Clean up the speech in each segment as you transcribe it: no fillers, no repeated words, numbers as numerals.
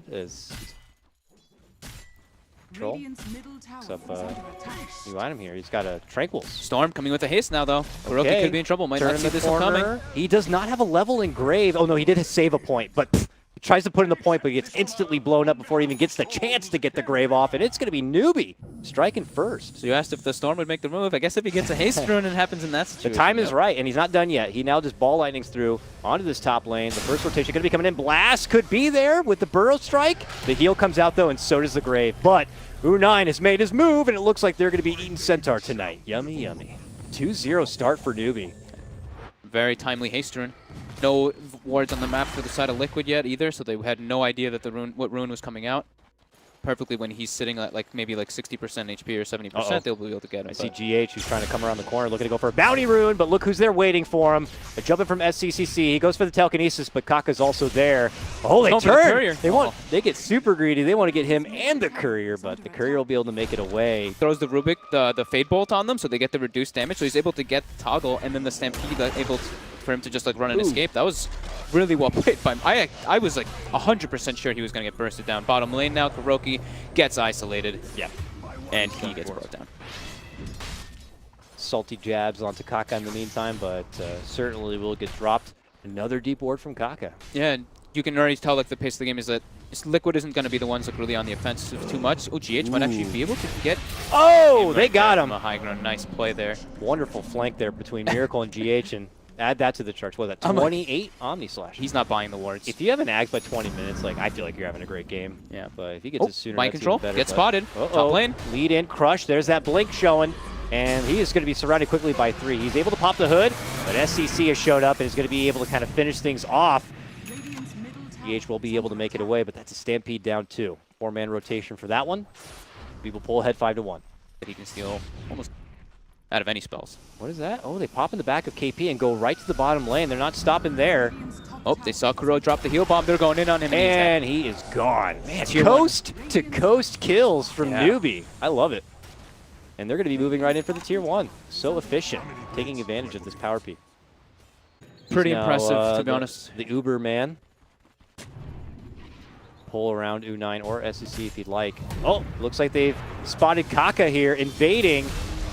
spotted as Troll. You line him here. He's got a Tranquil. Storm coming with a haste now, though. KuroKy could be in trouble. Might not see this one coming. He does not have a level in Grave. Oh, no, he did save a point, but he tries to put in the point, but he gets instantly blown up before he even gets the chance to get the Grave off, and it's going to be NewBee striking first. So you asked if the Storm would make the move. I guess if he gets a haste rune, it happens in that situation. The time is right, and he's not done yet. He now just ball lightnings through onto this top lane. The first rotation going to be coming in. Blast could be there with the Burrow Strike. The heal comes out, though, and so does the Grave. But U9 has made his move, and it looks like they're going to be eating Centaur tonight. Yummy, yummy. 2-0 start for NewBee. Very timely haste rune. No wards on the map for the side of Liquid yet either, so they had no idea that what rune was coming out. Perfectly when he's sitting at maybe 60% HP or 70%, they'll be able to get him. I see GH who's trying to come around the corner, looking to go for a bounty rune, but look who's there waiting for him. They're jumping from Sccc. He goes for the telekinesis, but Kaka's also there. Oh, they turn! They get super greedy. They want to get him and the courier, but the courier will be able to make it away. Throws the Rubik, the Fade Bolt on them, so they get the reduced damage. So he's able to get the toggle, and then the Stampede able for him to just run and escape. That was really well played by him. I was 100% sure he was going to get bursted down. Bottom lane now, KuroKy gets isolated. Yeah. And he gets brought down. Salty jabs onto Kaka in the meantime, but certainly will get dropped. Another deep ward from Kaka. Yeah, and you can already tell the pace of the game is that Liquid isn't going to be the ones really on the offensive too much. Oh, GH might actually be able to get... Oh, they got him! A high ground. Nice play there. Wonderful flank there between Miracle and GH, and add that to the charts. What was that, 28 Omni Slash? He's not buying the wards. If you have an Ag by 20 minutes, I feel like you're having a great game. Yeah. But if he gets it sooner, mind that's control, even better. gets spotted. Top lane. Lead in, crush. There's that blink showing. And he is going to be surrounded quickly by 3. He's able to pop the hood, but Sccc has showed up and is going to be able to kind of finish things off. GH will be able to make it away, but that's a Stampede down 2. 4-man rotation for that one. We will pull ahead 5-1. He can steal almost out of any spells. What is that? Oh, they pop in the back of KP and go right to the bottom lane. They're not stopping there. Oh, they saw Kuro drop the heal bomb. They're going in on him. And he is gone. Man, coast-to-coast kills from NewBee. I love it. And they're going to be moving right in for the Tier 1. So efficient, taking advantage of this power peak. Pretty impressive, to be honest. The Uber man. Pull around U9 or Sccc if you'd like. Oh, looks like they've spotted Kaka here, invading.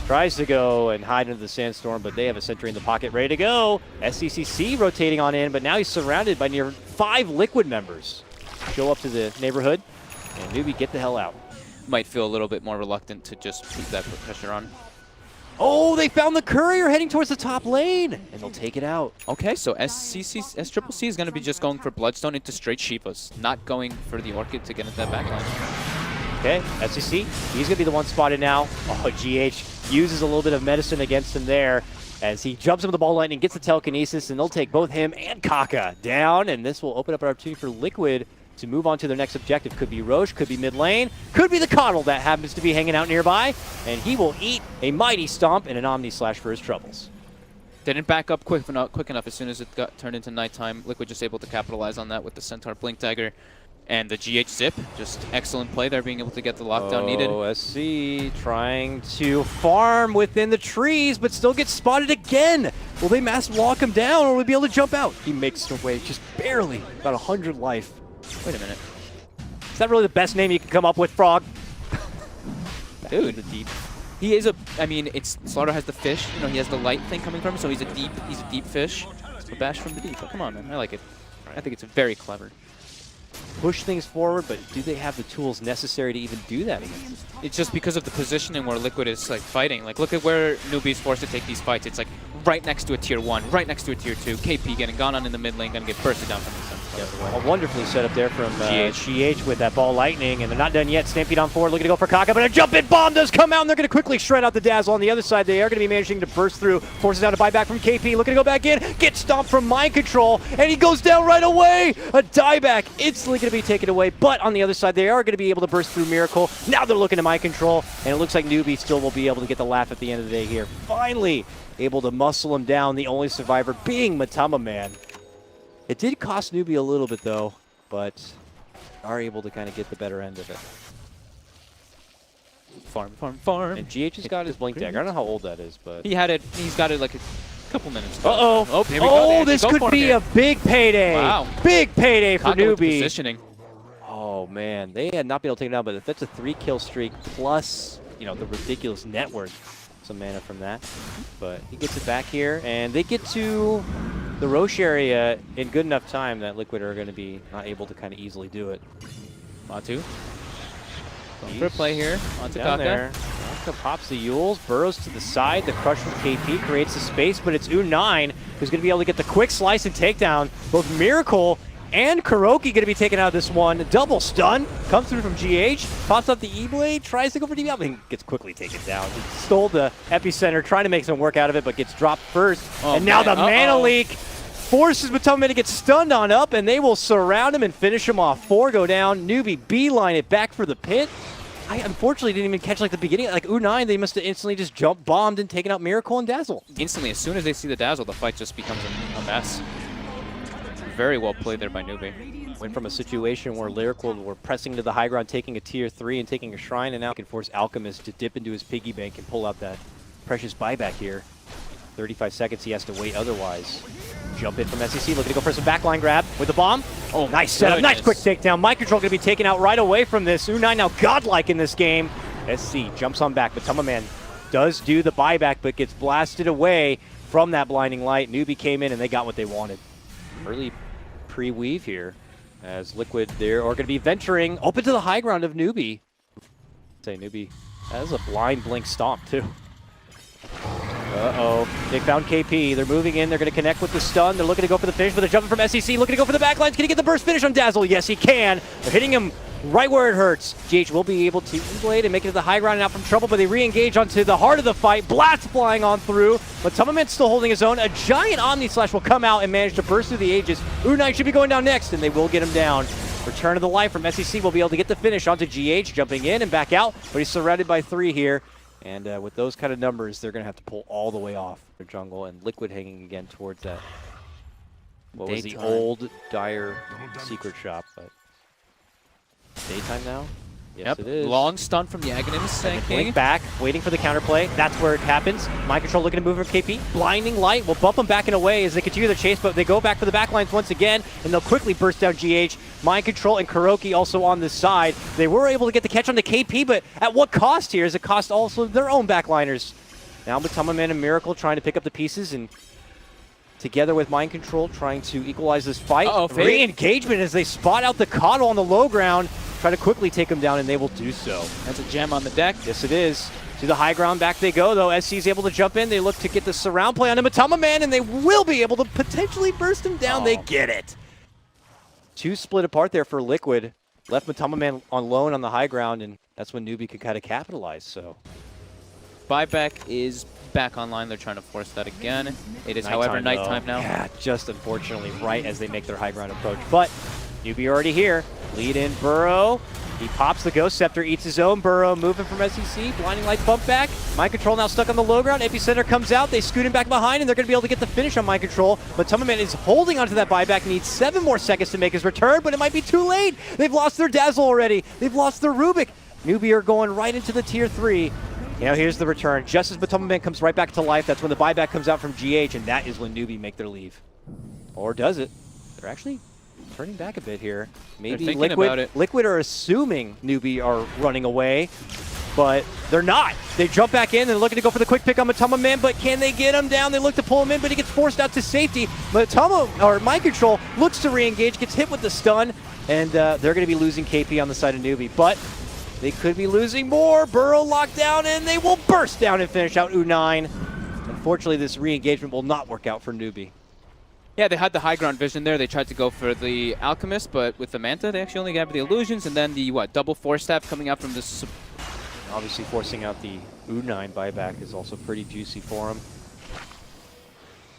Tries to go and hide into the Sandstorm, but they have a sentry in the pocket ready to go. Sccc rotating on in, but now he's surrounded by near 5 Liquid members. Show up to the neighborhood, and NewBee get the hell out. Might feel a little bit more reluctant to just keep that pressure on. Oh, they found the courier heading towards the top lane, and they'll take it out. Okay, so Sccc is going to be just going for Bloodstone into straight Shivas, not going for the Orchid to get into that backline. Okay, Sccc, he's going to be the one spotted now. Oh, GH uses a little bit of medicine against him there as he jumps into the ball lightning, gets the telekinesis, and they'll take both him and Kaka down, and this will open up an opportunity for Liquid to move on to their next objective. Could be Roche, could be mid lane, could be the Coddle that happens to be hanging out nearby, and he will eat a mighty stomp and an Omni Slash for his troubles. Didn't back up quick enough as soon as it got turned into nighttime. Liquid just able to capitalize on that with the Centaur Blink Dagger. And the GH Zip, just excellent play there, being able to get the lockdown needed. SC trying to farm within the trees, but still gets spotted again. Will they mass walk him down, or will he be able to jump out? He makes it away, just barely, about 100 life. Wait a minute. Is that really the best name you can come up with, Frog? Dude, he is a. I mean, Slaughter has the fish. You know, he has the light thing coming from him, so he's a deep fish. So bash from the deep. Oh, come on, man. I like it. I think it's very clever. Push things forward, but do they have the tools necessary to even do that again? It's just because of the positioning where Liquid is fighting. Look at where NewBee's forced to take these fights. It's right next to a Tier 1, right next to a Tier 2. KP getting gone on in the mid lane, gonna get bursted down from the center. A wonderfully set up there from GH with that ball lightning, and they're not done yet. Stampede on forward, looking to go for Kaka, but a jump-in bomb does come out, and they're going to quickly shred out the Dazzle. On the other side, they are going to be managing to burst through, forces out a buyback from KP, looking to go back in, gets stomped from Mind Control, and he goes down right away! A dieback instantly going to be taken away, but on the other side, they are going to be able to burst through Miracle. Now they're looking to Mind Control, and it looks like NewBee still will be able to get the laugh at the end of the day here. Finally able to muscle him down, the only survivor being Matumbaman. It did cost NewBee a little bit, though, but are able to kind of get the better end of it. Farm. And GH has got his Blink Dagger. I don't know how old that is, but... He's got it like a couple minutes ago. Uh-oh. Oh, here we go. This could be a big payday. Wow. Big payday for NewBee. Positioning. Oh, Oh man, they had not been able to take him down, but if that's a 3-kill streak plus, you know, the ridiculous net worth, some mana from that. But he gets it back here, and they get to the Roche area in good enough time that Liquid are going to be not able to kind of easily do it. Matu. Going for a play here onto Down Kaka. there. Kaka pops the Yules, burrows to the side. The crush from KP creates the space, but it's U9 who's going to be able to get the quick slice and takedown. Both Miracle and KuroKy going to be taken out of this one. Double stun comes through from GH, pops up the E-Blade, tries to go for DB, I mean, gets quickly taken down. He stole the epicenter, trying to make some work out of it, but gets dropped first. Oh, and now man. the mana leak forces Matumbaman to get stunned on up, and they will surround him and finish him off. 4 go down. NewBee beeline it back for the pit. I unfortunately didn't even catch like the beginning. Like U9, they must have instantly just jump bombed and taken out Miracle and Dazzle. Instantly, as soon as they see the Dazzle, the fight just becomes a mess. Very well played there by NewBee. Went from a situation where Lyrical were pressing to the high ground, taking a tier 3 and taking a shrine, and now can force Alchemist to dip into his piggy bank and pull out that precious buyback here. 35 seconds he has to wait otherwise. Jump in from Sccc, looking to go for some backline grab with the bomb. Oh, nice setup, nice quick takedown. Mind Control going to be taken out right away from this. U9 now godlike in this game. SC jumps on back, Matumbaman does do the buyback, but gets blasted away from that blinding light. NewBee came in and they got what they wanted. Early pre-weave here as Liquid there are going to be venturing open to the high ground of NewBee. Say NewBee has a blind blink stomp too. Uh-oh. They found KP. They're moving in. They're going to connect with the stun. They're looking to go for the finish, but they're jumping from Sccc, looking to go for the backlines. Can he get the burst finish on Dazzle? Yes, he can. They're hitting him right where it hurts. GH will be able to blade and make it to the high ground and out from trouble, but they re-engage onto the heart of the fight. Blast flying on through, but Matumbaman's still holding his own. A giant Omni Slash will come out and manage to burst through the Aegis. U9 should be going down next, and they will get him down. Return of the life from Sccc will be able to get the finish onto GH, jumping in and back out, but he's surrounded by 3 here. And with those kind of numbers, they're going to have to pull all the way off their jungle, and Liquid hanging again towards that. What was the old Dire secret shop? But daytime now? Yes, it is. Long stun from the Aghanim. Blink back, waiting for the counterplay. That's where it happens. Mind Control looking to move from KP. Blinding light will bump them back and away as they continue the chase, but they go back for the backlines once again, and they'll quickly burst down GH. Mind Control and KuroKy also on this side. They were able to get the catch on the KP, but at what cost here? Is it cost also their own backliners? Now Matumbaman and Miracle trying to pick up the pieces, and together with Mind Control trying to equalize this fight. Re-engagement as they spot out the Coddle on the low ground. Try to quickly take them down, and they will do so. That's a gem on the deck. Yes, it is. To the high ground, back they go, though. SC's able to jump in. They look to get the surround play on Matumbaman, and they will be able to potentially burst him down. They get it. 2 split apart there for Liquid. Left Matumbaman on lone on the high ground, and that's when NewBee could kind of capitalize, so. Buyback is back online. They're trying to force that again. It is, however, nighttime now. Yeah, just unfortunately right as they make their high ground approach. But NewBee already here. Lead in Burrow. He pops the Ghost Scepter, eats his own Burrow, moving from Sccc. Blinding Light bump back. Mind Control now stuck on the low ground. Epicenter comes out. They scoot him back behind, and they're going to be able to get the finish on Mind Control. Matumbaman is holding onto that buyback. Needs 7 more seconds to make his return, but it might be too late. They've lost their Dazzle already. They've lost their Rubik. NewBee are going right into the tier 3. You know, here's the return. Just as Matumbaman comes right back to life, that's when the buyback comes out from GH, and that is when NewBee make their leave. Or does it? They're actually turning back a bit here. Maybe Liquid are assuming NewBee are running away, but they're not. They jump back in and looking to go for the quick pick on Matumbaman, but can they get him down? They look to pull him in, but he gets forced out to safety. Mind Control looks to re-engage, gets hit with the stun, and they're going to be losing KP on the side of NewBee, but they could be losing more. Burrow locked down, and they will burst down and finish out U9. Unfortunately, this re-engagement will not work out for NewBee. Yeah, they had the high ground vision there. They tried to go for the Alchemist, but with the Manta, they actually only got the Illusions, and then the, double 4-step coming out from this. Obviously, forcing out the U9 buyback is also pretty juicy for him.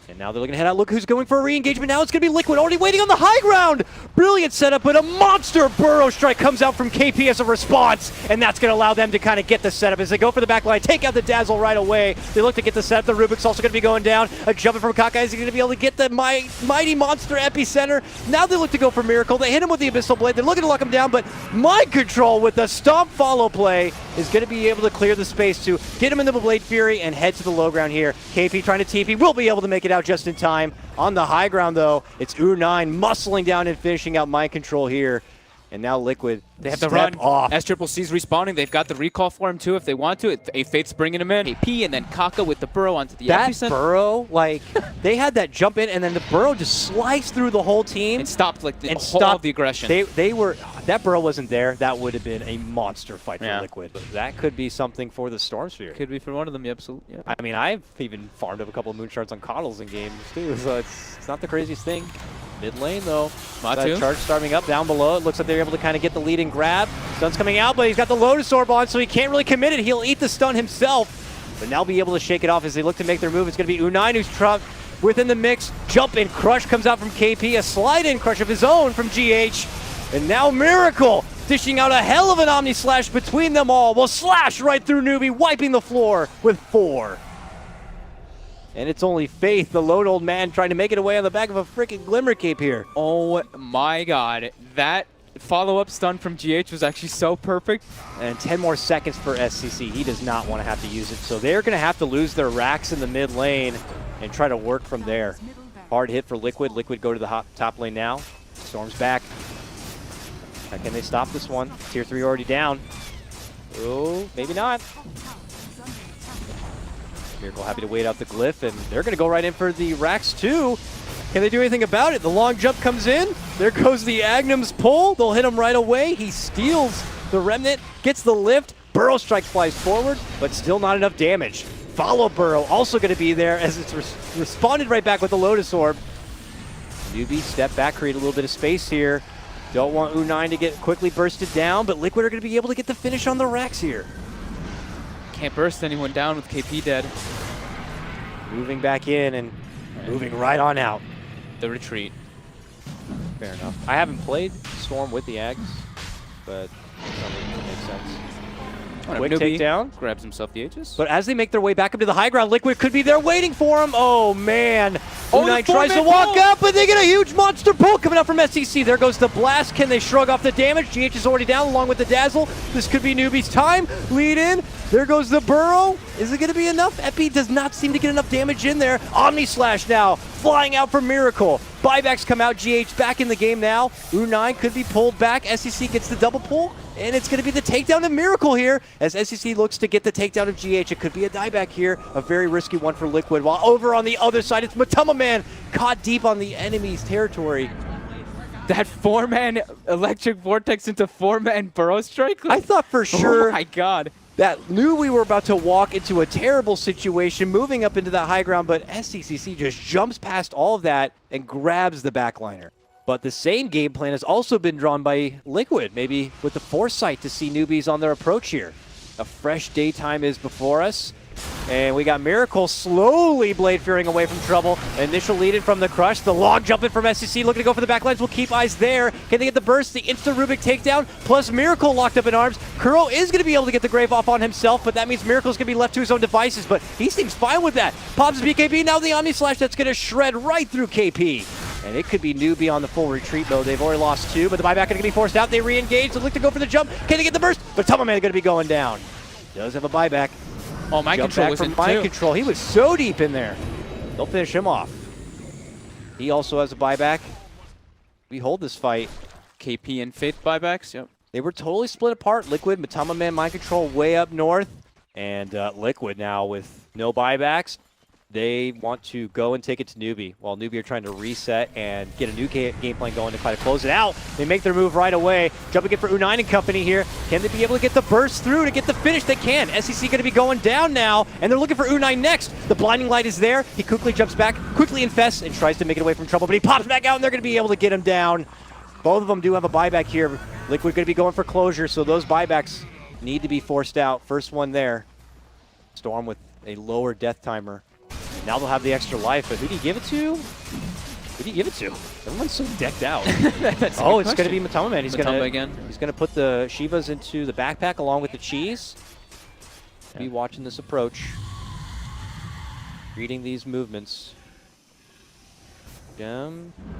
And now they're looking to head out. Look who's going for a re-engagement now. It's going to be Liquid, already waiting on the high ground. Brilliant setup, but a monster Burrow strike comes out from KP as a response, and that's going to allow them to kind of get the setup as they go for the back line, take out the Dazzle right away. They look to get the setup. The Rubik's also going to be going down. A jumping from Kaka is going to be able to get the mighty monster epicenter. Now they look to go for Miracle. They hit him with the Abyssal Blade. They're looking to lock him down, but Mind Control with the Stomp follow play is going to be able to clear the space to get him into the Blade Fury and head to the low ground here. KP trying to TP, will be able to make it out just in time. On the high ground, though, it's U9 muscling down and finishing out Mind Control here. And now Liquid, They have to step run. off. Sccc's respawning. They've got the recall for him too if they want to. A Fate's bringing him in. AP and then Kaka with the burrow onto the That epicenter. burrow, like, they had that jump in, and then the burrow just sliced through the whole team. And stopped like the and whole stopped. of the aggression. They were, that burrow wasn't there. That would have been a monster fight for Yeah. Liquid. But that could be something for the Storm Sphere. Could be for one of them, yeah, absolutely. Yeah. I mean, I've even farmed up a couple of Moonshards on Coddles in games too, so it's not the craziest thing. Mid lane though, that Matu. charge starting up down below. It looks like they're able to kind of get the lead and grab. Stun's coming out, but he's got the Lotus Orb on, so he can't really commit it. He'll eat the stun himself, but now be able to shake it off as they look to make their move. It's going to be U9 who's trapped within the mix. Jump in crush comes out from KP, a slide in crush of his own from GH, and now Miracle dishing out a hell of an Omni Slash between them all. Will slash right through NewBee, wiping the floor with 4. And it's only Faith, the lone old man, trying to make it away on the back of a freaking Glimmer Cape here. Oh my god. That follow-up stun from GH was actually so perfect. And 10 more seconds for SCC. He does not want to have to use it. So they're going to have to lose their racks in the mid lane and try to work from there. Hard hit for Liquid. Liquid go to the top lane now. Storm's back. How can they stop this one? Tier 3 already down. Oh, maybe not. Miracle happy to wait out the glyph, and they're going to go right in for the racks too. Can they do anything about it? The long jump comes in. There goes the Agnum's pull. They'll hit him right away. He steals the Remnant, gets the lift. Burrow Strike flies forward, but still not enough damage. Follow Burrow also going to be there as it's responded right back with the Lotus Orb. NewBee step back, create a little bit of space here. Don't want U9 to get quickly bursted down, but Liquid are going to be able to get the finish on the racks here. Can't burst anyone down with KP dead. Moving back in and moving right on out. The retreat. Fair enough. I haven't played Storm with the Ags, but it makes sense. Quick NewBee takedown. Grabs himself the Aegis. But as they make their way back up to the high ground, Liquid could be there waiting for him. Oh, man. Oh, U9 the tries to four-man walk pull. up, but they get a huge monster pull coming out from SCC. There goes the blast. Can they shrug off the damage? GH is already down along with the Dazzle. This could be NewBee's time. Lead in. There goes the Burrow. Is it going to be enough? Epi does not seem to get enough damage in there. Omni Slash now flying out for Miracle. Buybacks come out. GH back in the game now. U9 could be pulled back. SCC gets the double pull. And it's going to be the takedown of Miracle here as SCC looks to get the takedown of GH. It could be a dieback here, a very risky one for Liquid. While over on the other side, it's Matumbaman caught deep on the enemy's territory. That 4-man electric vortex into 4-man burrow strike? I thought for sure Oh my god. that knew we were about to walk into a terrible situation, moving up into the high ground, but SCCC just jumps past all of that and grabs the backliner. But the same game plan has also been drawn by Liquid, maybe with the foresight to see newbies on their approach here. A fresh daytime is before us, and we got Miracle slowly blade fearing away from trouble. Initial lead in from the crush, the log jumping from SCC, looking to go for the backlines. We'll keep eyes there. Can they get the burst, the instant Rubik takedown, plus Miracle locked up in arms. Kuro is going to be able to get the grave off on himself, but that means Miracle's going to be left to his own devices, but he seems fine with that. Pops his BKB, now the Omni Slash that's going to shred right through KP. And it could be NewBee on the full retreat mode. They've already lost 2, but the buyback going to be forced out. They re-engage. They look to go for the jump. Can they get the burst? But Matumbaman going to be going down. Does have a buyback. Oh, Mind Jump Control back was from in Mind too. Control. He was so deep in there. They'll finish him off. He also has a buyback. We hold this fight. KP and Faith buybacks, yep. They were totally split apart. Liquid, Matumbaman, Mind Control way up north. And Liquid now with no buybacks. They want to go and take it to NewBee, while NewBee are trying to reset and get a new game plan going to try to close it out. They make their move right away. Jumping in for U9 and company here. Can they be able to get the burst through to get the finish? They can. SCC going to be going down now, and they're looking for U9 next. The blinding light is there. He quickly jumps back, quickly infests, and tries to make it away from trouble, but he pops back out, and they're going to be able to get him down. Both of them do have a buyback here. Liquid going to be going for closure, so those buybacks need to be forced out. First one there. Storm with a lower death timer. Now they'll have the extra life, but who do you give it to? Who do you give it to? Everyone's so decked out. Oh, it's going to be Matumbaman. He's going to put the Shivas into the backpack along with the cheese. Yeah. Be watching this approach. Reading these movements. Yes,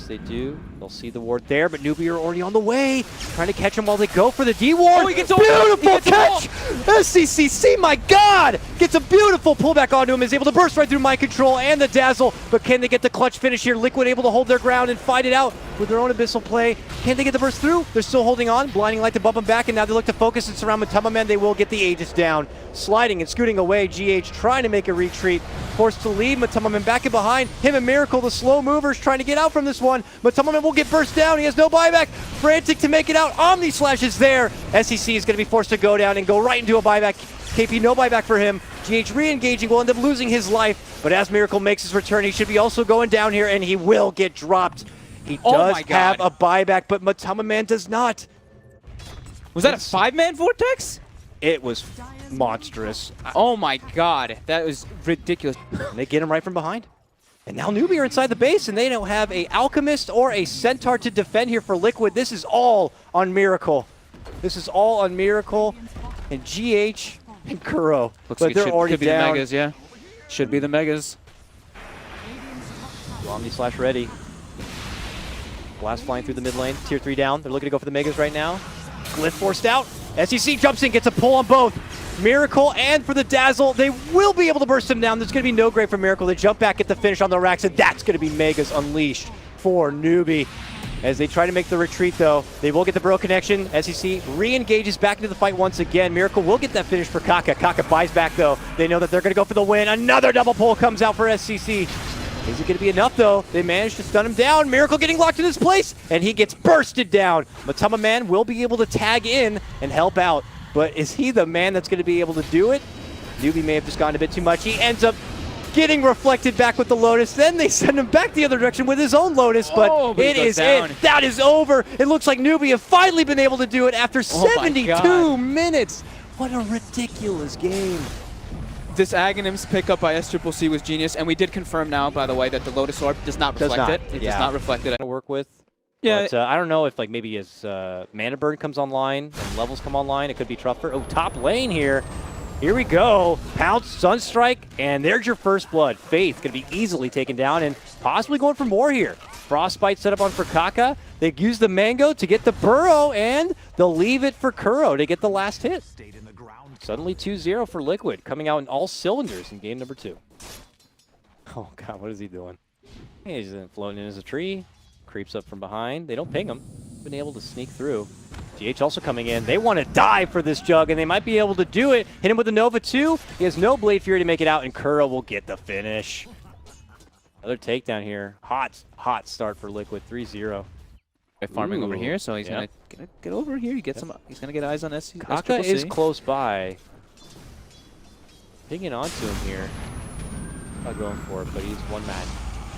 they do. They'll see the ward there, but NewBee are already on the way. Trying to catch him while they go for the D-ward. Oh, he gets beautiful catch! SCCC, my God! Gets a beautiful pullback onto him, is able to burst right through Mind Control and the Dazzle, but can they get the clutch finish here? Liquid able to hold their ground and fight it out. with their own Abyssal play. Can they get the burst through? They're still holding on. Blinding Light to bump them back, and now they look to focus and surround Matumbaman. They will get the Aegis down. Sliding and scooting away. GH trying to make a retreat. Forced to leave. Matumbaman back in behind. Him and Miracle, the slow movers, trying to get out from this one. Matumbaman will get burst down. He has no buyback. Frantic to make it out. Omni Slash is there. Sccc is going to be forced to go down and go right into a buyback. KP, no buyback for him. GH re-engaging, will end up losing his life. But as Miracle makes his return, he should be also going down here, and he will get dropped. He does have a buyback, but Matumbaman does not. Was that a 5-man vortex? It was monstrous. Oh my god, that was ridiculous. And they get him right from behind. And now NewBee are inside the base, and they don't have a Alchemist or a Centaur to defend here for Liquid. This is all on Miracle. This is all on Miracle and GH and Kuro. Looks but like they're already could be down. the Megas, yeah. Should be the Megas. Omni Slash ready. Blast flying through the mid lane. Tier 3 down. They're looking to go for the Megas right now. Glyph forced out. Sccc jumps in, gets a pull on both. Miracle and for the Dazzle, they will be able to burst him down. There's going to be no grade for Miracle. They jump back, get the finish on the racks, and that's going to be Megas unleashed for NewBee. As they try to make the retreat, though, they will get the Bro connection. Sccc re-engages back into the fight once again. Miracle will get that finish for Kaka. Kaka buys back, though. They know that they're going to go for the win. Another double pull comes out for Sccc. Is it going to be enough, though? They managed to stun him down. Miracle getting locked in his place, and he gets bursted down. Matumbaman will be able to tag in and help out, but is he the man that's going to be able to do it? NewBee may have just gone a bit too much. He ends up getting reflected back with the Lotus. Then they send him back the other direction with his own Lotus, but it is it. That is over. It looks like NewBee have finally been able to do it after 72 minutes. What a ridiculous game. This Aghanims pickup by Sccc was genius, and we did confirm now, by the way, that the Lotus Orb does not reflect it. It does not reflect it. To work with. Yeah. But, I don't know if like maybe as Mana Burn comes online and levels come online, it could be tougher. Oh, top lane here. Here we go. Pounce, Sunstrike, and there's your first blood. Faith going to be easily taken down and possibly going for more here. Frostbite set up on for Kaka. They use the Mango to get the Burrow, and they'll leave it for Kuro to get the last hit. Suddenly 2-0 for Liquid, coming out in all cylinders in game number 2. Oh god, what is he doing? He's floating in as a tree, creeps up from behind. They don't ping him. Been able to sneak through. GH also coming in. They want to dive for this Jug, and they might be able to do it. Hit him with the Nova 2. He has no Blade Fury to make it out, and Kuro will get the finish. Another takedown here. Hot start for Liquid, 3-0. Farming over here, so he's gonna get over here. He's gonna get eyes on SC. Kaka is close by. Pinging onto him here. Not going for it, but he's one man.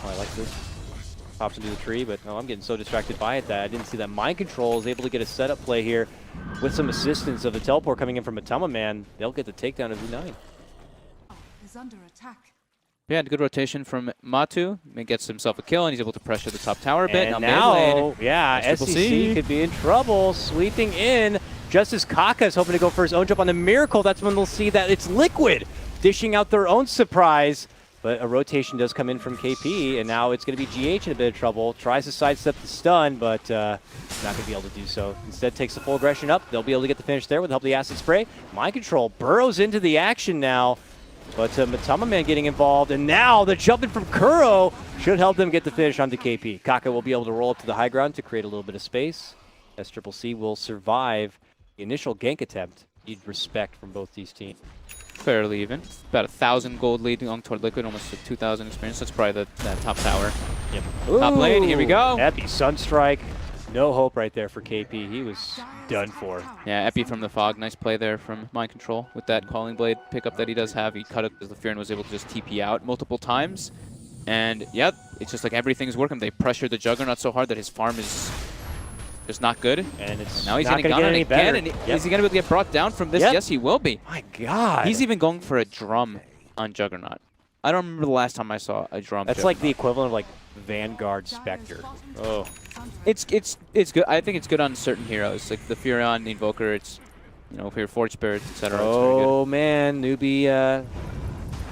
Oh, I like this. Pops into the tree, but no, I'm getting so distracted by it that I didn't see that. Mind Control is able to get a setup play here with some assistance of the teleport coming in from Matumbaman. They'll get the takedown of V9. Is under attack. Yeah, good rotation from Matu. He gets himself a kill, and he's able to pressure the top tower a bit. And now Sccc could be in trouble, sweeping in. Just as Kaka is hoping to go for his own jump on the Miracle, that's when they'll see that it's Liquid dishing out their own surprise. But a rotation does come in from KP, and now it's going to be GH in a bit of trouble. Tries to sidestep the stun, but not going to be able to do so. Instead takes the full aggression up. They'll be able to get the finish there with the help of the Acid Spray. Mind Control burrows into the action now. But Matumbaman getting involved, and now the jump in from Kuro should help them get the finish onto KP. Kaka will be able to roll up to the high ground to create a little bit of space. Sccc will survive the initial gank attempt. Need respect from both these teams. Fairly even. About 1,000 gold lead going toward Liquid, almost 2,000 experience. That's probably that top tower. Yep. Top lane, here we go. Epi Sunstrike. No hope right there for KP. He was done for. Yeah, Epi from the Fog. Nice play there from Mind Control with that Calling Blade pickup that he does have. He cut it because the Furin was able to just TP out multiple times. And, yeah, it's just like everything's working. They pressured the Juggernaut so hard that his farm is just not good. And it's now he's not getting going to get any better. And is he going to be able to get brought down from this? Yes, he will be. My God. He's even going for a drum on Juggernaut. I don't remember the last time I saw a drum. That's like the equivalent of like Vanguard Spectre. Oh. It's good. I think it's good on certain heroes, like the Furion, the Invoker. It's, you know, for your Forge Spirits, etc. Oh man, NewBee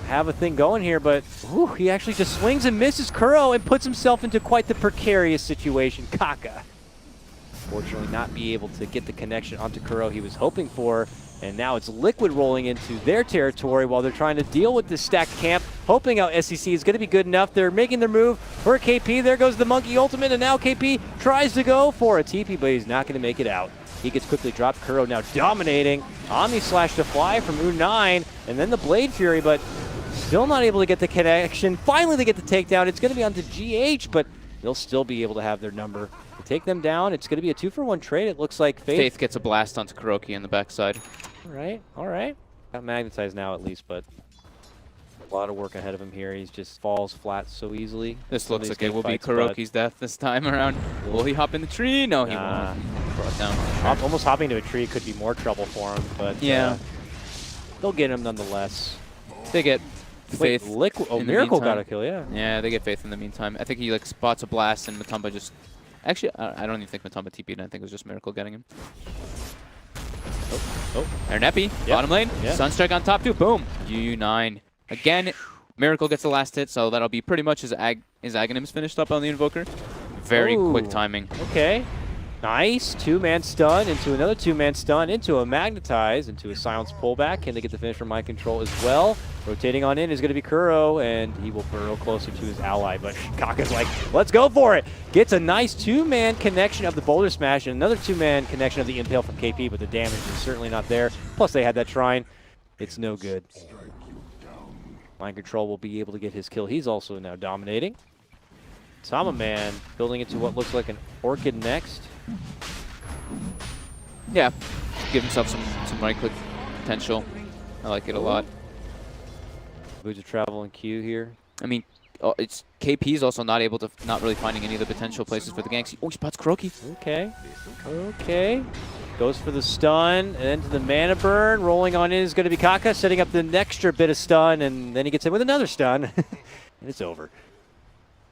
have a thing going here, but he actually just swings and misses Kuro and puts himself into quite the precarious situation. Kaka. Unfortunately, not be able to get the connection onto Kuro he was hoping for. And now it's Liquid rolling into their territory while they're trying to deal with this stacked camp, hoping out Sccc is going to be good enough. They're making their move for KP. There goes the Monkey Ultimate, and now KP tries to go for a TP, but he's not going to make it out. He gets quickly dropped. Kuro now dominating. Omni Slash to fly from U9, and then the Blade Fury, but still not able to get the connection. Finally, they get the takedown. It's going to be onto GH, but they'll still be able to have their number. To take them down, it's going to be a 2-for-1 trade. It looks like Faith gets a blast onto KuroKy in the backside. All right. Got magnetized now at least, but a lot of work ahead of him here. He just falls flat so easily. This looks like it will be KuroKy's death this time around. Will he hop in the tree? No, he won't. Brought down. Almost hopping to a tree could be more trouble for him, but yeah, they'll get him nonetheless. They get Wait, Faith. Oh, Miracle got a kill, yeah. Yeah, they get Faith in the meantime. I think he like spots a blast and Matumba just... Actually, I don't even think Matumba TP'd. I think it was just Miracle getting him. Oh. There, Neppy, bottom lane. Sunstrike on top too. Boom. U9. Again, Miracle gets the last hit, so that'll be pretty much his Aghanims finished up on the Invoker. Very quick timing. Okay. Nice. 2-man stun into another 2-man stun into a magnetize into a silence pullback. Can they get the finish from Mind Control as well? Rotating on in is going to be Kuro, and he will burrow closer to his ally, but Kaka's like, let's go for it. Gets a nice 2-man connection of the Boulder Smash and another 2-man connection of the Impale from KP, but the damage is certainly not there. Plus they had that Shrine. It's no good. Mind Control will be able to get his kill. He's also now dominating. Matumbaman building into what looks like an Orchid next. Yeah, give himself some right-click potential. I like it a lot. Boots of travel and Q here. I mean, it's KP's also not really finding any of the potential places for the ganks. Oh, he spots KuroKy. Okay. Goes for the stun, and then to the mana burn. Rolling on in is going to be Kaka, setting up the extra bit of stun, and then he gets hit with another stun. And it's over.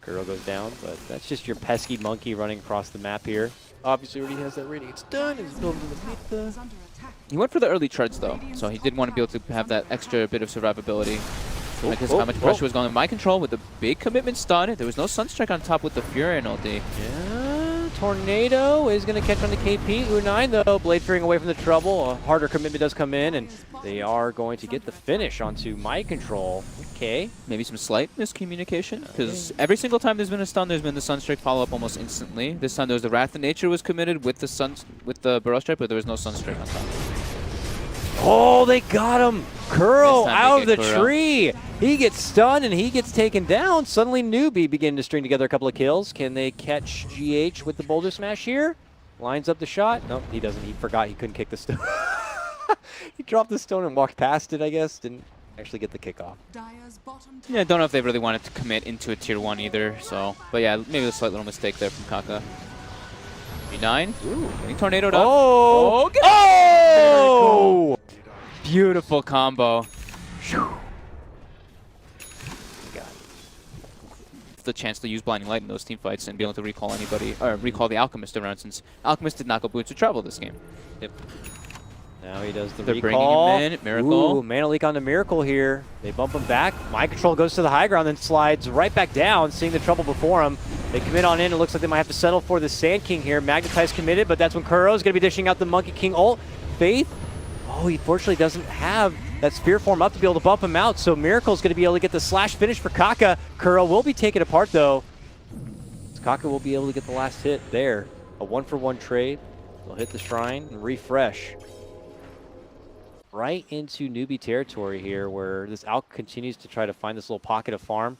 Kuro goes down, but that's just your pesky monkey running across the map here. Obviously already has that rating. It's done. He's going to the mid. He went for the early charge though, so he did want to be able to have that extra bit of survivability. Because how much pressure was going on. Mind Control with the big commitment stun. There was no Sunstrike on top with the Fury and ulti. Yeah, Tornado is going to catch on the KP. U9 though, Blade Fearing away from the trouble. A harder commitment does come in, and they are going to get the finish onto Mind Control. Okay. Maybe some slight miscommunication, because every single time there's been a stun, there's been the Sunstrike follow-up almost instantly. This time there was the Wrath of Nature was committed with the Burrow Strike, but there was no Sunstrike on top. Oh, they got him! Kuro out of the Kuro. tree! He gets stunned and he gets taken down. Suddenly NewBee beginning to string together a couple of kills. Can they catch GH with the Boulder Smash here? Lines up the shot. Nope, he doesn't. He forgot he couldn't kick the stone. He dropped the stone and walked past it, I guess. Didn't actually get the kickoff. Yeah, I don't know if they really wanted to commit into a tier 1 either, so... But yeah, maybe a slight little mistake there from Kaka. B9. Ooh, getting tornadoed up. Oh! Oh! Beautiful combo. The chance to use Blinding Light in those team fights and be able to recall anybody, or recall the Alchemist around, since Alchemist did not go Boots of Travel this game. Yep. Now he does the They're recall. bringing him in. Miracle. Ooh, mana leak onto Miracle here. They bump him back. Mind Control goes to the high ground, then slides right back down, seeing the trouble before him. They commit on in. It looks like they might have to settle for the Sand King here. Magnetize committed, but that's when Kuro's going to be dishing out the Monkey King ult. Faith. Oh, he fortunately doesn't have that Spear form up to be able to bump him out, so Miracle's going to be able to get the slash finish for Kaka. Kuro will be taken apart, though. Kaka will be able to get the last hit there. A 1-for-1 trade. They'll hit the Shrine and refresh. Right into NewBee territory here, where this Alk continues to try to find this little pocket of farm.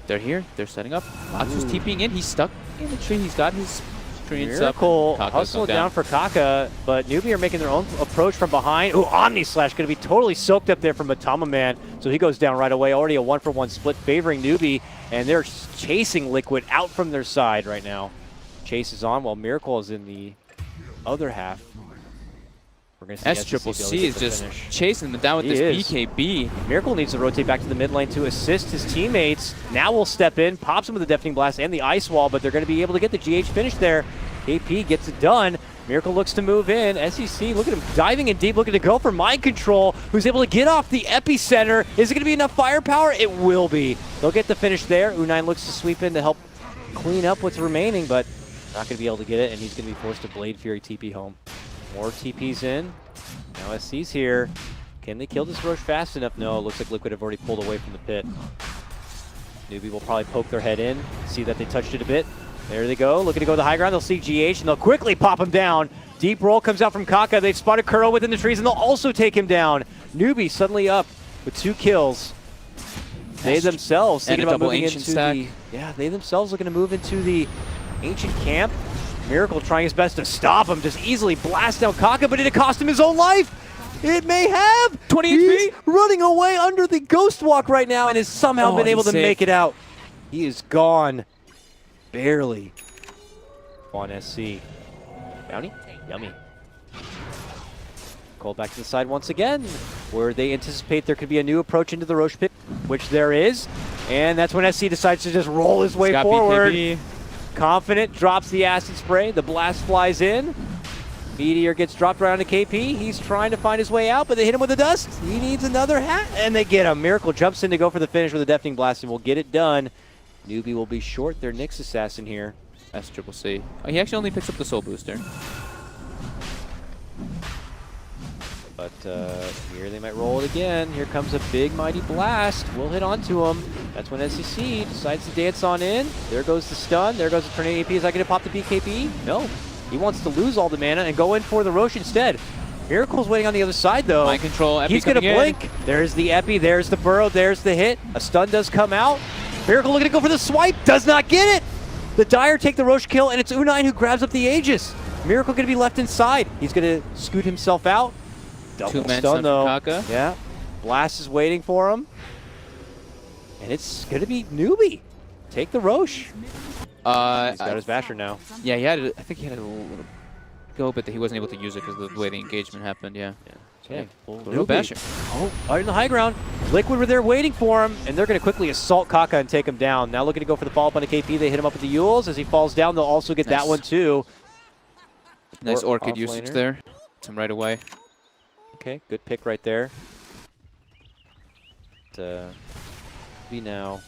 They're here. They're setting up. Matsu's TPing in. He's stuck in the tree. He's got his screens up. Miracle hustle down for Kaka, but NewBee are making their own approach from behind. Ooh, Omni Slash going to be totally soaked up there from Matumbaman, so he goes down right away. Already a 1-for-1 split favoring NewBee, and they're chasing Liquid out from their side right now. Chase is on while Miracle is in the other half. We're going to see Sccc is just chasing them down with this BKB. Miracle needs to rotate back to the mid lane to assist his teammates. Now will step in, pops him with the Deafening Blast and the Ice Wall, but they're going to be able to get the GH finish there. KP gets it done. Miracle looks to move in. Sccc, look at him diving in deep, looking to go for Mind Control, who's able to get off the epicenter. Is it going to be enough firepower? It will be. They'll get the finish there. U9 looks to sweep in to help clean up what's remaining, but Not going to be able to get it, and he's going to be forced to Blade Fury TP home. More TPs in. Now SC's here. Can they kill this Roche fast enough? No, it looks like Liquid have already pulled away from the pit. NewBee will probably poke their head in, see that they touched it a bit. There they go, looking to go to the high ground. They'll see GH, and they'll quickly pop him down. Deep roll comes out from Kaka. They've spotted Kuro within the trees, and they'll also take him down. NewBee suddenly up with 2 kills. They themselves thinking about moving into the... Yeah, they themselves looking to move into the Ancient Camp. Miracle trying his best to stop him, just easily blast down Kaka, but it cost him his own life. It may have. 20 He's HP. running away under the Ghost Walk right now and has somehow been able to make it out. He is gone. Barely. On SC. Bounty? Yummy. Called back to the side once again, where they anticipate there could be a new approach into the Roche pit, which there is. And that's when SC decides to just roll his way forward. BKB. Confident, drops the acid spray. The blast flies in. Meteor gets dropped around to KP. He's trying to find his way out, but they hit him with the dust. He needs another hat, and they get him. Miracle jumps in to go for the finish with a deafening blast, and will get it done. NewBee will be short their Nyx assassin here. Sccc. Oh, he actually only picks up the soul booster. But here they might roll it again. Here comes a big, mighty blast. We'll hit onto him. That's when Sccc decides to dance on in. There goes the stun. There goes the tornado AP. Is that going to pop the BKB? No. He wants to lose all the mana and go in for the Roche instead. Miracle's waiting on the other side, though. Mind control, Epi. He's going to blink. There's the Epi. There's the burrow. There's the hit. A stun does come out. Miracle looking to go for the swipe. Does not get it. The Dire take the Roche kill, and it's U9 who grabs up the Aegis. Miracle going to be left inside. He's going to scoot himself out. Double stun, though. Kaka. Yeah. Blast is waiting for him. And it's going to be NewBee. Take the Roche. He's got his Basher now. Yeah, he had. I think he had a little go, but he wasn't able to use it because of the way the engagement happened. Yeah. Yeah. No Basher. Oh, out in the high ground. Liquid were there waiting for him, and they're going to quickly assault Kaka and take him down. Now looking to go for the follow-up on the KP. They hit him up with the Yules. As he falls down, they'll also get that one too. Nice Orchid usage there. Hits him right away. Okay, good pick right there. Be now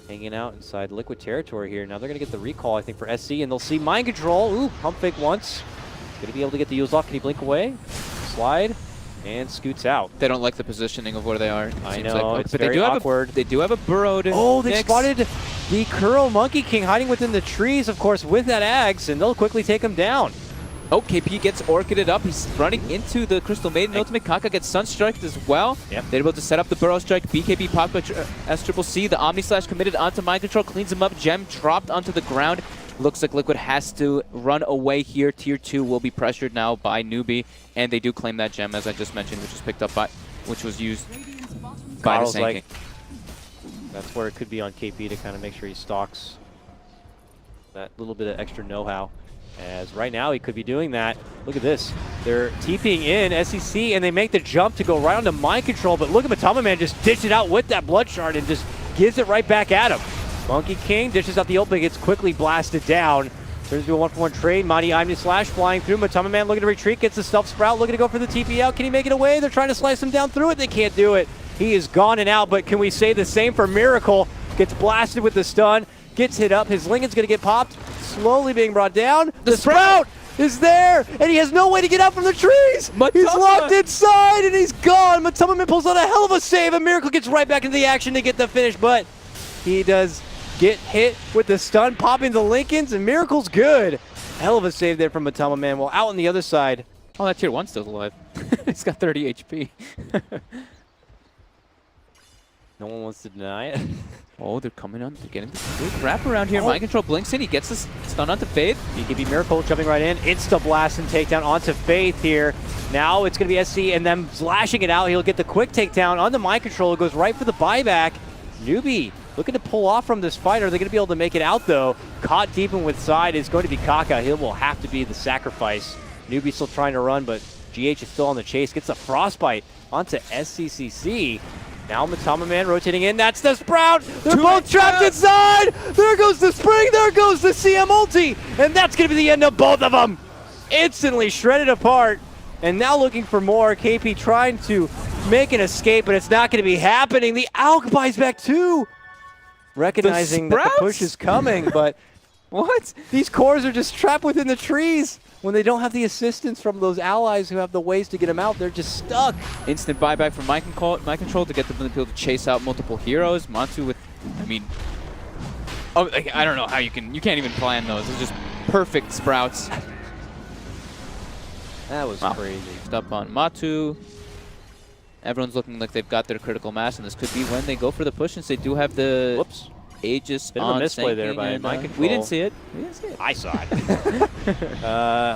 hanging out inside Liquid territory here. Now they're going to get the recall, I think, for SC, and they'll see Mind Control. Ooh, pump fake once. Going to be able to get the Yules off. Can he blink away? Slide, and scoots out. They don't like the positioning of where they are. I know, like. it's But very they do awkward. They do have a burrowed. Oh, they Nyx. spotted the Kuro Monkey King hiding within the trees, of course, with that Ags, and they'll quickly take him down. Oh, KP gets Orchided up. He's running into the Crystal Maiden ultimate. Kaka gets Sunstriked as well. Yep. They're able to set up the Burrow Strike. BKB popped by Sccc. The Omni Slash committed onto Mind Control. Cleans him up. Gem dropped onto the ground. Looks like Liquid has to run away here. Tier 2 will be pressured now by NewBee. And they do claim that gem, as I just mentioned, which was picked up by, which was used by the Sand like, King. that's where it could be on KP to kind of make sure he stalks that little bit of extra know-how. As right now he could be doing that. Look at this. They're TPing in Sccc, and they make the jump to go right onto Mind Control, but look at Matumbaman just dish it out with that Blood Shard and just gives it right back at him. Monkey King dishes out the ult, but gets quickly blasted down. Turns to a 1-for-1 trade. Mighty Omni Slash flying through. Matumbaman looking to retreat, gets the Stealth Sprout, looking to go for the TP out. Can he make it away? They're trying to slice him down through it. They can't do it. He is gone and out, but can we say the same for Miracle? Gets blasted with the stun, gets hit up. His Lincoln's going to get popped. Slowly being brought down. The Sprout is there, and he has no way to get out from the trees. He's locked inside, and he's gone. Matumbaman pulls out a hell of a save, and Miracle gets right back into the action to get the finish, but he does get hit with the stun, popping the Lincolns, and Miracle's good. Hell of a save there from Matumbaman. Well, out on the other side. Oh, that tier 1's still alive. He's got 30 HP. No one wants to deny it. Oh, they're coming on. They're getting the good wrap around here. Mind Control blinks in. He gets this stun onto Faith. BKB Miracle jumping right in. Insta blast and takedown onto Faith here. Now it's going to be SC and them slashing it out. He'll get the quick takedown on the Mind Control. It goes right for the buyback. NewBee looking to pull off from this fight. Are they going to be able to make it out, though? Caught deep in with side is going to be Kaka. He will have to be the sacrifice. NewBee still trying to run, but GH is still on the chase. Gets the Frostbite onto Sccc. Now Matumbaman rotating in. That's the Sprout. They're both trapped inside. There goes the Spring. There goes the CM ulti. And that's going to be the end of both of them. Instantly shredded apart. And now looking for more. KP trying to make an escape, but it's not going to be happening. The Alk buys back too. Recognizing that the push is coming, but What? These cores are just trapped within the trees. When they don't have the assistance from those allies who have the ways to get them out, they're just stuck. Instant buyback from my control to get them to be able to chase out multiple heroes. Matu with, I mean, oh, like, I don't know how you can't even plan those. It's just perfect sprouts. That was crazy. Up on Matu. Everyone's looking like they've got their critical mass, and this could be when they go for the push, since they do have the Whoops. Aegis Bit of a on misplay there Sanking by and, my control. We didn't see it. We didn't see it. I saw it.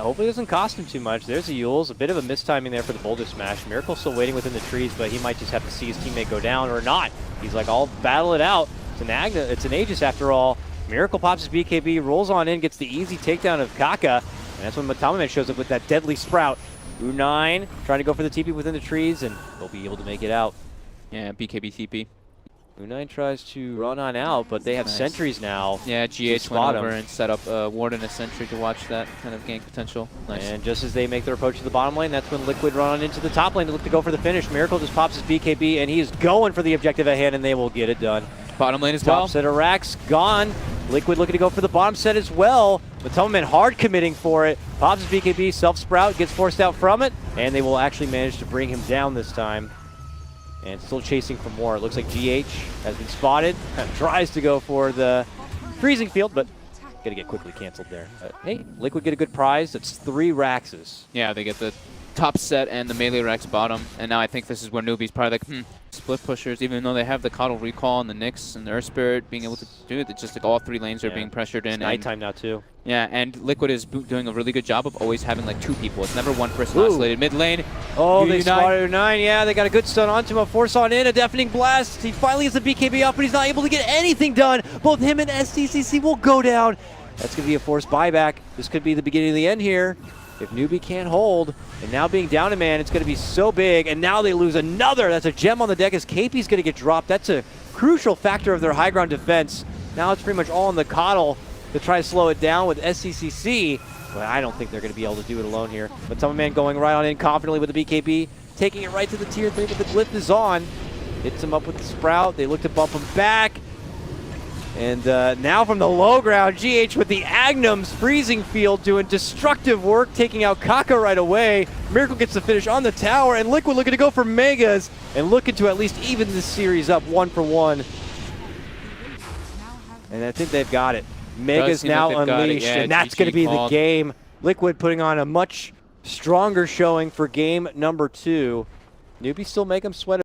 Hopefully it doesn't cost him too much. There's the Yules. A bit of a mistiming there for the boulder smash. Miracle's still waiting within the trees, but he might just have to see his teammate go down or not. He's like, I'll battle it out. It's an Aegis after all. Miracle pops his BKB, rolls on in, gets the easy takedown of Kaka. And that's when Matumbaman shows up with that deadly sprout. U9 trying to go for the TP within the trees, and they'll be able to make it out. Yeah, BKB TP. U9 tries to run on out, but they have sentries now. Yeah, GH spot went over him. and set up a ward and a sentry to watch that kind of gank potential. Nice. And just as they make their approach to the bottom lane, that's when Liquid run on into the top lane to look to go for the finish. Miracle just pops his BKB, and he is going for the objective at hand, and they will get it done. Bottom lane as well. Top set of racks gone. Liquid looking to go for the bottom set as well. Matumbaman hard committing for it. Pops his BKB, self-sprout, gets forced out from it, and they will actually manage to bring him down this time. And still chasing for more. It looks like GH has been spotted. Tries to go for the freezing field, but gonna get quickly canceled there. Hey, Liquid get a good prize. That's 3 Raxes. Yeah, they get the top set and the melee Rex bottom. And now I think this is where NewBee's probably like, split pushers, even though they have the Coddle recall and the Nyx and the Earth Spirit being able to do it. It's just like all 3 lanes are being pressured in. It's nighttime now too. Yeah, and Liquid is doing a really good job of always having like 2 people. It's never one person isolated. Mid lane. Oh, they U9. spotted U9. Yeah, they got a good stun onto him. A force on in, a deafening blast. He finally gets the BKB up, but he's not able to get anything done. Both him and Sccc will go down. That's going to be a forced buyback. This could be the beginning of the end here. If NewBee can't hold, and now being down a man, it's going to be so big. And now they lose another. That's a gem on the deck as KP's going to get dropped. That's a crucial factor of their high ground defense. Now it's pretty much all on the Coddle to try to slow it down with Sccc. But I don't think they're going to be able to do it alone here. But Matumbaman going right on in confidently with the BKB, taking it right to the tier 3, but the glyph is on. Hits him up with the sprout. They look to bump him back. And now from the low ground, GH with the Agnum's freezing field doing destructive work, taking out Kaka right away. Miracle gets the finish on the tower, and Liquid looking to go for Megas and looking to at least even this series up 1-for-1. And I think they've got it. Megas now unleashed, and that's going to be the game. Liquid putting on a much stronger showing for game number 2. NewBee still make them sweat.